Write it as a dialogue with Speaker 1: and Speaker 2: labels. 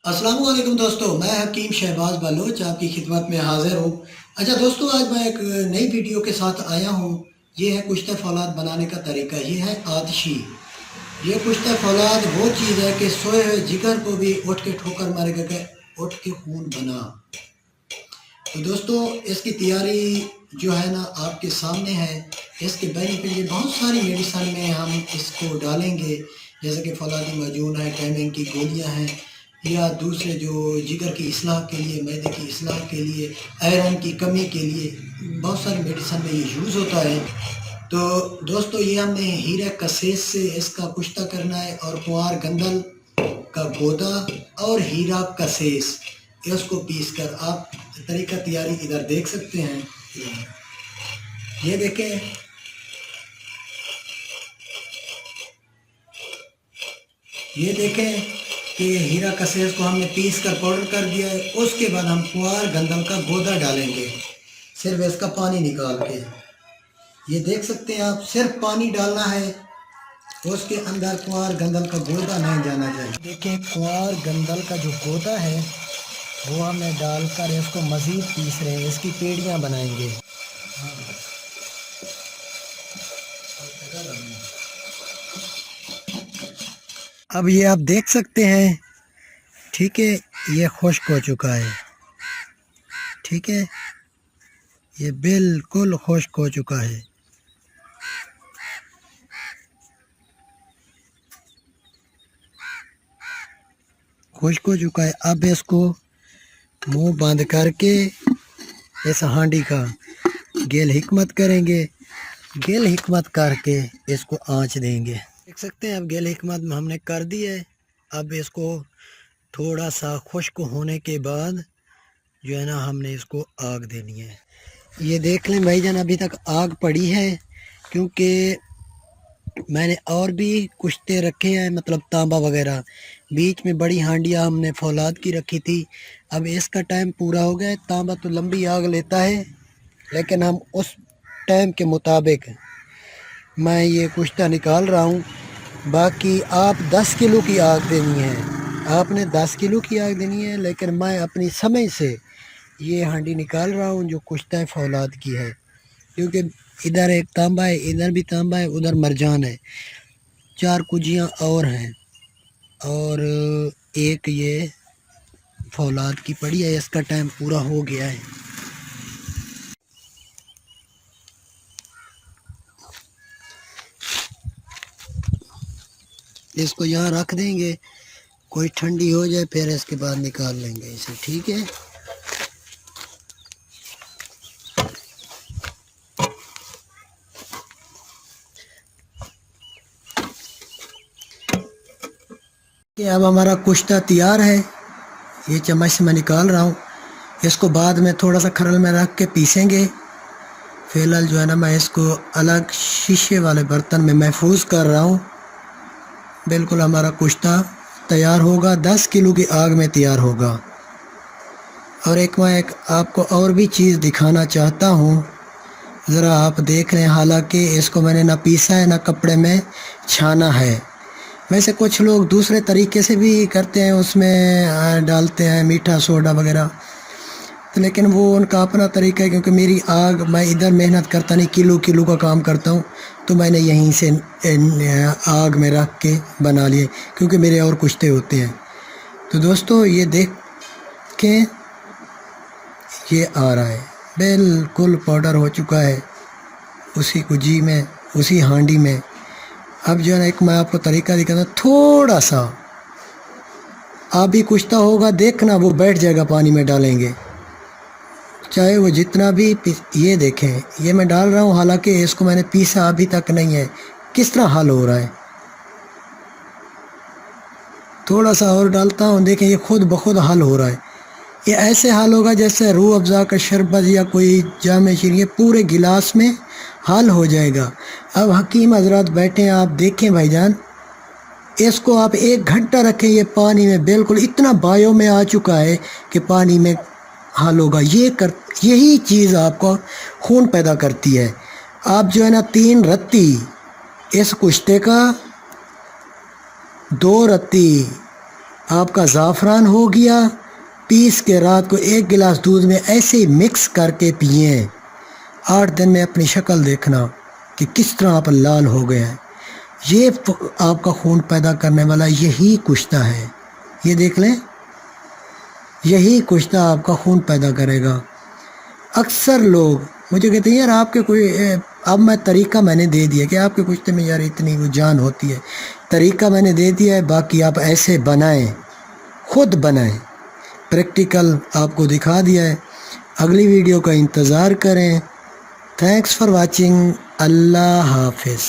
Speaker 1: अस्सलाम वालेकुम दोस्तों, मैं हकीम शहबाज बलोच आपकी खिदमत में हाजिर हूँ। अच्छा दोस्तों, आज मैं एक नई वीडियो के साथ आया हूँ। ये है कुश्ते फौलाद बनाने का तरीका। ये है आतिशी। ये कुश्ते फौलाद वो चीज़ है कि सोए हुए जिगर को भी उठ के ठोकर मारेगा कि उठ के खून बना। तो दोस्तों, इसकी तैयारी जो है ना आपके सामने है। इसके बेनिफिट ये बहुत सारी मेडिसन में हम इसको डालेंगे, जैसे कि फौलादी माजून है, टाइमिंग की गोलियां हैं, या दूसरे जो जिगर की इस्लाह के लिए, मैदे की इस्लाह के लिए, आयरन की कमी के लिए बहुत सारी मेडिसन में ये यूज़ होता है। तो दोस्तों, ये हमने हीरा कसेस से इसका कुश्ता करना है, और कुंवार गंदल का गोदा और हीरा कसेस इसको पीस कर आप तरीका तैयारी इधर देख सकते हैं। ये देखें, ये देखें कि हीरा कसेस को हमने पीस कर पाउडर कर दिया है। उसके बाद हम कुंवार गंदल का गोदा डालेंगे, सिर्फ इसका पानी निकाल के। ये देख सकते हैं आप, सिर्फ पानी डालना है, उसके अंदर कुंवार गंदल का गोदा नहीं जाना चाहिए। देखिए, कुंवार गंदल का जो गोदा है वो हमने डालकर इसको मज़ीद पीस रहे हैं। इसकी पेड़ियाँ बनाएंगे। अब ये आप देख सकते हैं, ठीक है, ये खुश्क हो चुका है। ठीक है, ये बिल्कुल खुश्क हो चुका है। खुश्क हो चुका है। अब इसको मुंह बंद करके इस हांडी का गेल हिकमत करेंगे। गेल हिकमत करके इसको आंच देंगे। देख सकते हैं, अब गेल हिकमत में हमने कर दी है। अब इसको थोड़ा सा खुश्क होने के बाद जो है ना हमने इसको आग देनी है। ये देख लें भाईजान, अभी तक आग पड़ी है, क्योंकि मैंने और भी कुश्ते रखे हैं, मतलब तांबा वगैरह। बीच में बड़ी हांडियाँ हमने फौलाद की रखी थी। अब इसका टाइम पूरा हो गया है। तांबा तो लंबी आग लेता है, लेकिन हम उस टाइम के मुताबिक मैं ये कुश्ता निकाल रहा हूँ। बाकी आप 10 किलो की आग देनी है, आपने 10 किलो की आग देनी है, लेकिन मैं अपनी समझ से ये हांडी निकाल रहा हूँ जो कुश्ता फौलाद की है, क्योंकि इधर एक तांबा है, इधर भी तांबा है, उधर मरजान है, 4 कुजियाँ और हैं, और एक ये फौलाद की पड़ी है। इसका टाइम पूरा हो गया है। इसको यहाँ रख देंगे, कोई ठंडी हो जाए, फिर इसके बाद निकाल लेंगे इसे। ठीक है, अब हमारा कुश्ता तैयार है। ये चम्मच से मैं निकाल रहा हूँ। इसको बाद में थोड़ा सा खरल में रख के पीसेंगे। फ़िलहाल जो है ना मैं इसको अलग शीशे वाले बर्तन में महफूज कर रहा हूँ। बिल्कुल हमारा कुश्ता तैयार होगा, 10 किलो की आग में तैयार होगा। और मैं एक आपको और भी चीज़ दिखाना चाहता हूँ, ज़रा आप देख लें। हालांकि इसको मैंने ना पीसा है ना कपड़े में छाना है। वैसे कुछ लोग दूसरे तरीके से भी करते हैं, उसमें डालते हैं मीठा सोडा वगैरह, तो लेकिन वो उनका अपना तरीका है। क्योंकि मेरी आग, मैं इधर मेहनत करता नहीं, किलो किलो का काम करता हूँ, तो मैंने यहीं से आग में रख के बना लिए, क्योंकि मेरे और कुश्ते होते हैं। तो दोस्तों, ये देख के ये आ रहा है, बिल्कुल पाउडर हो चुका है उसी कुजी में, उसी हांडी में। अब जो है ना एक मैं आपको तरीका दिखाता हूँ। थोड़ा सा आप भी कुश्ता होगा, देखना वो बैठ जाएगा पानी में डालेंगे, चाहे वो जितना भी ये देखें, ये मैं डाल रहा हूँ, हालांकि इसको मैंने पीसा अभी तक नहीं है। किस तरह हल हो रहा है, थोड़ा सा और डालता हूँ, देखें ये खुद बखुद हल हो रहा है। ये ऐसे हल होगा जैसे रूह अफ़ज़ा का शरबत या कोई जाम शीरी, पूरे गिलास में हल हो जाएगा। अब हकीम हजरात बैठे हैं, आप देखें भाईजान, इसको आप 1 घंटा रखें ये पानी में, बिल्कुल इतना बायो में आ चुका है कि पानी में हल होगा। यही चीज़ आपको खून पैदा करती है। आप जो है ना 3 रत्ती इस कुश्ते का 2 रत्ती آپ کا زعفران ہو گیا، پیس کے رات کو 1 گلاس دودھ میں ایسے ہی مکس کر کے پئیں، 8 دن میں اپنی شکل دیکھنا کہ کس طرح آپ لال ہو گئے ہیں۔ یہ آپ کا خون پیدا کرنے والا یہی کشتہ ہے، یہ دیکھ لیں، یہی کشتہ آپ کا خون پیدا کرے گا۔ اکثر لوگ مجھے کہتے ہیں یار آپ کے کوئی اب میں طریقہ میں نے دے دیا کہ آپ کے کشتے میں یار اتنی وہ جان ہوتی ہے، طریقہ میں نے دے دیا ہے، باقی آپ ایسے بنائیں، خود بنائیں، پریکٹیکل آپ کو دکھا دیا ہے۔ اگلی ویڈیو کا انتظار کریں۔ Thanks for watching. اللہ حافظ۔